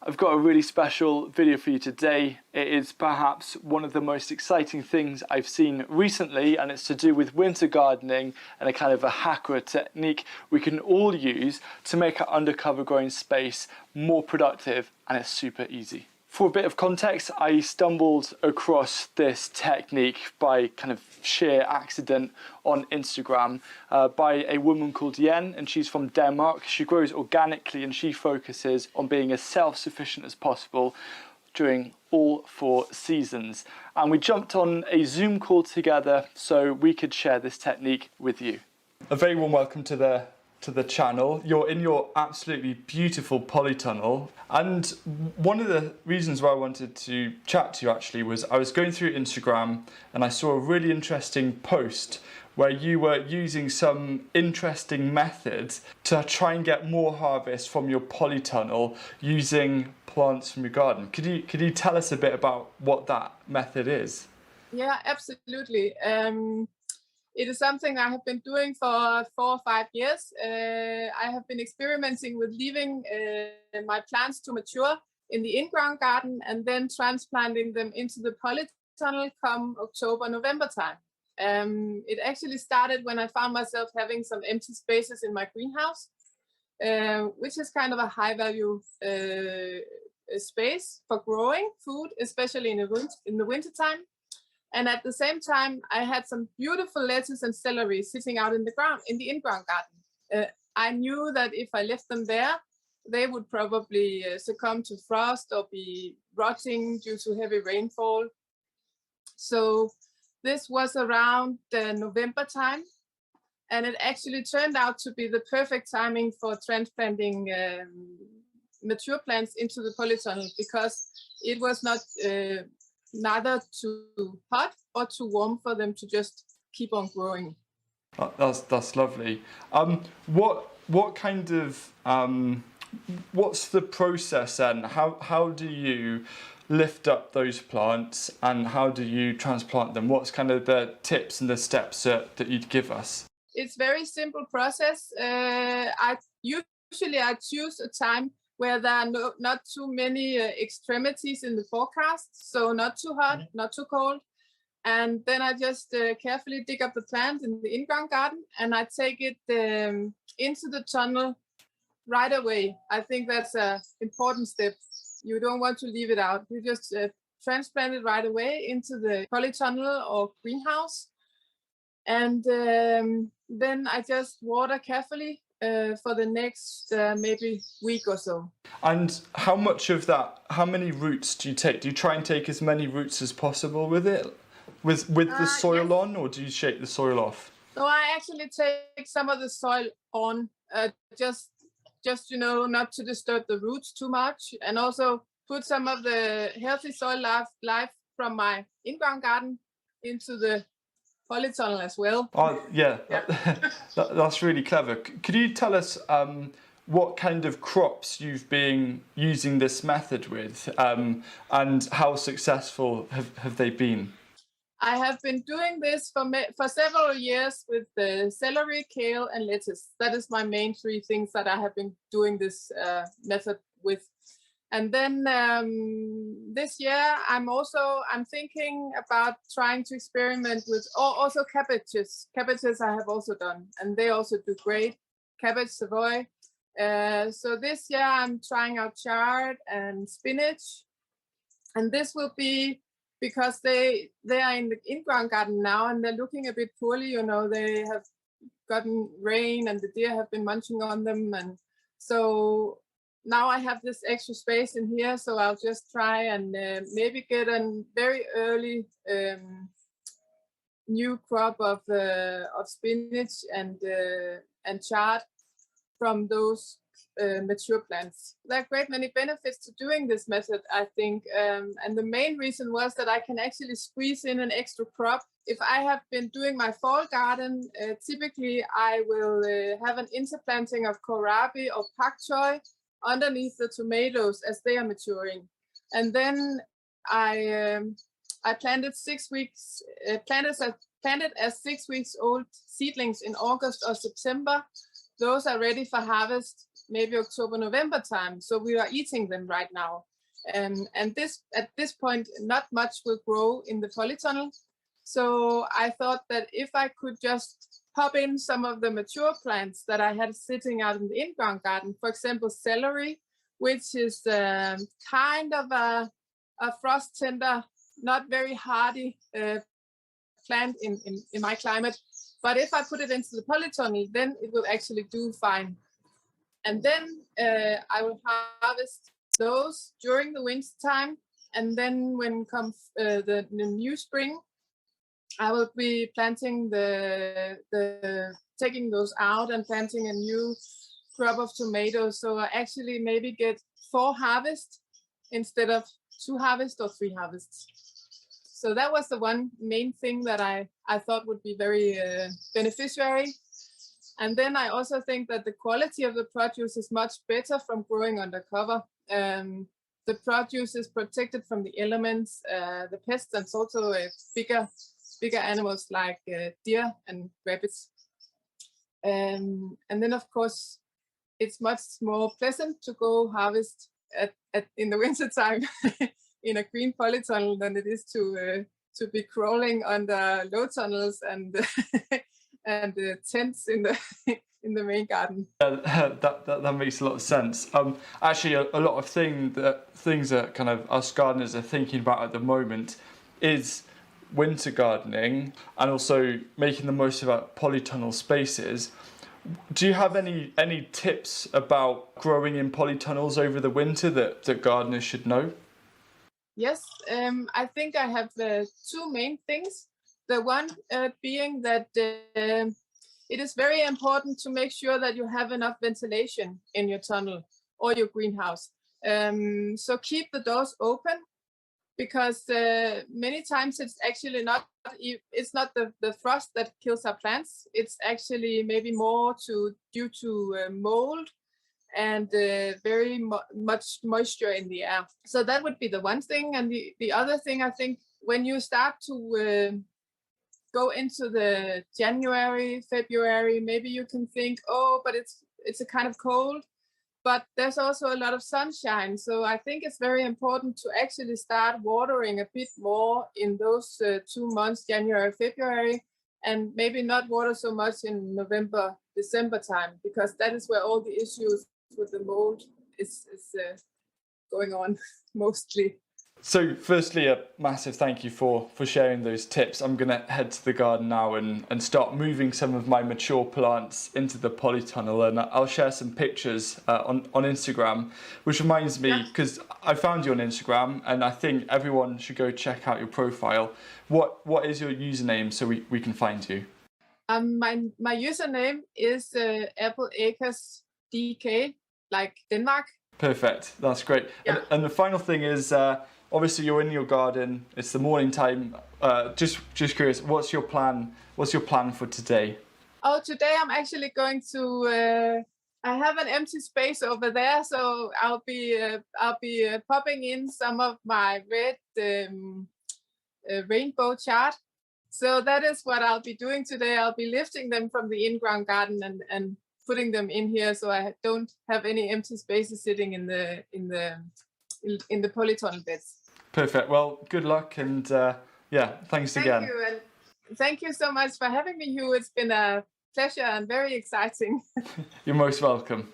I've got a really special video for you today. It is perhaps one of the most exciting things I've seen recently, and it's to do with winter gardening and a kind of a hack or a technique we can all use to make our undercover growing space more productive, and it's super easy. For a bit of context, I stumbled across this technique by kind of sheer accident on Instagram by a woman called Yen, and she's from Denmark. She grows organically and she focuses on being as self-sufficient as possible during all 4 seasons. And we jumped on a Zoom call together so we could share this technique with you. A very warm welcome to the channel. You're in your absolutely beautiful polytunnel, and one of the reasons why I wanted to chat to you actually was I was going through Instagram and I saw a really interesting post where you were using some interesting methods to try and get more harvest from your polytunnel using plants from your garden. Could you tell us a bit about what that method is? Yeah, absolutely. It is something I have been doing for 4 or 5 years. I have been experimenting with leaving my plants to mature in the in-ground garden and then transplanting them into the polytunnel come October, November time. It actually started when I found myself having some empty spaces in my greenhouse, which is kind of a high value space for growing food, especially in the winter time. And at the same time, I had some beautiful lettuce and celery sitting out in the ground, in the in-ground garden. I knew that if I left them there, they would probably succumb to frost or be rotting due to heavy rainfall. So this was around November time, and it actually turned out to be the perfect timing for transplanting mature plants into the polytunnel, because it was not neither too hot or too warm for them to just keep on growing. That's lovely. What kind of what's the process then? How do you lift up those plants and how do you transplant them? What's kind of the tips and the steps that you'd give us? It's very simple process. I choose a time where there are not too many extremities in the forecast, so not too hot, not too cold. And then I just carefully dig up the plant in the in-ground garden and I take it into the tunnel right away. I think that's an important step. You don't want to leave it out. You just transplant it right away into the polytunnel or greenhouse. And then I just water carefully for the next maybe week or so. And how much of that, how many roots do you take? Do you try and take as many roots as possible with it? With the soil on, or do you shake the soil off? No, I actually take some of the soil on, just not to disturb the roots too much, and also put some of the healthy soil life from my in-ground garden into the polytunnel as well. Oh, yeah. That's really clever. Could you tell us what kind of crops you've been using this method with, and how successful have they been? I have been doing this for several years with the celery, kale, and lettuce. That is my main 3 things that I have been doing this method with. And then this year, I'm thinking about trying to experiment with also cabbages. Cabbages I have also done, and they also do great. Cabbage Savoy. So this year I'm trying out chard and spinach, and this will be because they are in the in-ground garden now and they're looking a bit poorly. They have gotten rain and the deer have been munching on them, and so now I have this extra space in here, so I'll just try and maybe get a very early new crop of spinach and chard from those mature plants. There are great many benefits to doing this method, I think, and the main reason was that I can actually squeeze in an extra crop. If I have been doing my fall garden, typically I will have an interplanting of kohlrabi or pak choi underneath the tomatoes as they are maturing, and then I planted 6 weeks planted as 6 weeks old seedlings in August or September. Those are ready for harvest maybe October, November time. So we are eating them right now. And this at this point, not much will grow in the polytunnel. So I thought that if I could just pop in some of the mature plants that I had sitting out in the in-ground garden, for example, celery, which is kind of a frost tender, not very hardy plant in my climate. But if I put it into the polytunnel, then it will actually do fine. And then I will harvest those during the winter time. And then when comes the new spring, I will be planting taking those out and planting a new crop of tomatoes. So I actually maybe get 4 harvests instead of 2 harvests or 3 harvests. So that was the one main thing that I thought would be very beneficiary. And then I also think that the quality of the produce is much better from growing under cover. The produce is protected from the elements, the pests, and also bigger animals like deer and rabbits. And then, of course, it's much more pleasant to go harvest in the winter time in a green polytunnel than it is to be crawling under low tunnels and and tents in the main garden. That makes a lot of sense. Actually, a lot of things that kind of us gardeners are thinking about at the moment is winter gardening and also making the most of our polytunnel spaces. Do you have any tips about growing in polytunnels over the winter that gardeners should know? Yes, I think I have 2 main things. The one being that it is very important to make sure that you have enough ventilation in your tunnel or your greenhouse. So keep the doors open, because many times it's actually not the frost that kills our plants. It's actually maybe more due to mold and very much moisture in the air. So that would be the one thing. And the other thing, I think, when you start to go into the January, February, maybe you can think, oh, but it's a kind of cold. But there's also a lot of sunshine. So I think it's very important to actually start watering a bit more in those 2 months, January, February, and maybe not water so much in November, December time, because that is where all the issues with the mold is going on mostly. So firstly, a massive thank you for sharing those tips. I'm going to head to the garden now and start moving some of my mature plants into the polytunnel, and I'll share some pictures on Instagram, which reminds me, because I found you on Instagram and I think everyone should go check out your profile. What is your username so we can find you? My username is Apple Acres DK, like Denmark. Perfect, that's great. Yeah. And the final thing is, obviously you're in your garden, it's the morning time. Just curious, what's your plan for today? Oh, today I'm actually going to I have an empty space over there, so I'll be popping in some of my red rainbow chard. So that is what I'll be doing today. I'll be lifting them from the in-ground garden and putting them in here, so I don't have any empty spaces sitting in the polytunnel beds. Perfect. Well, good luck, and thanks again. Thank you, and thank you so much for having me, Hugh. It's been a pleasure and very exciting. You're most welcome.